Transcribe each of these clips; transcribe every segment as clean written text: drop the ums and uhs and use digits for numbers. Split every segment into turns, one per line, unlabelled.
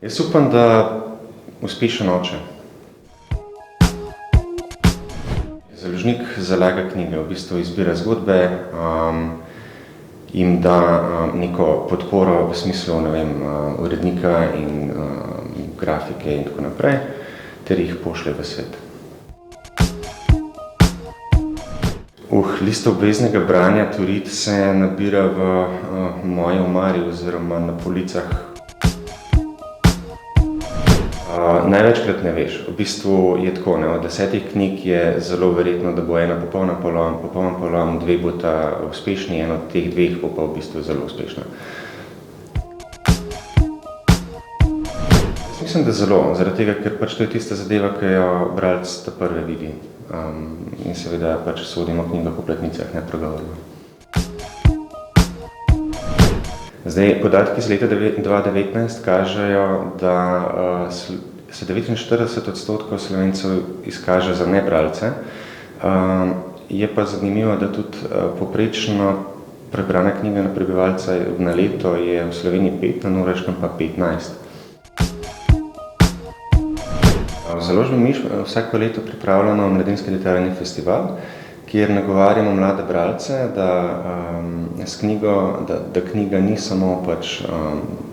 Jaz upam, da uspešen oče. Založnik zalaga knjige, v bistvu izbira zgodbe, jim da neko podporo v smislu, urednika in grafike in tako naprej, ter jih pošlje v svet. List obveznega branja Torit se nabira v moji omari oziroma na policah. Največkrat ne veš. V bistvu je tako, od 10 knjig je zelo verjetno, da bo ena popoln polom, 2 bosta uspešni, ena od teh 2 bo pa v bistvu zelo uspešna. Jaz mislim, da zelo, zaradi tega, ker pač to je tista zadeva, ki jo bralec prve vidi. In seveda pač sodimo knjigo po platnicah, ne pregovorno. Zdaj, podatki iz leta 2019 kažejo, da se 49% Slovencev izkaže za nebralce. Je pa zanimivo, da tudi poprečno prebrana knjiga na prebivalca na leto je v Sloveniji 5, na Norveškem pa 15. V založbi Miš vsako leto pripravljamo Mladinski literarni festival, kjer nagovarjamo mlade bralce, da knjiga ni samo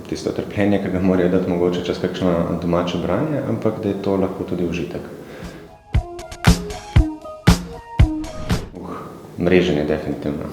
tisto trpljenje, ki ga morajo dati mogoče čez kakšno domače branje, ampak da je to lahko tudi užitek. Mreženje definitivno.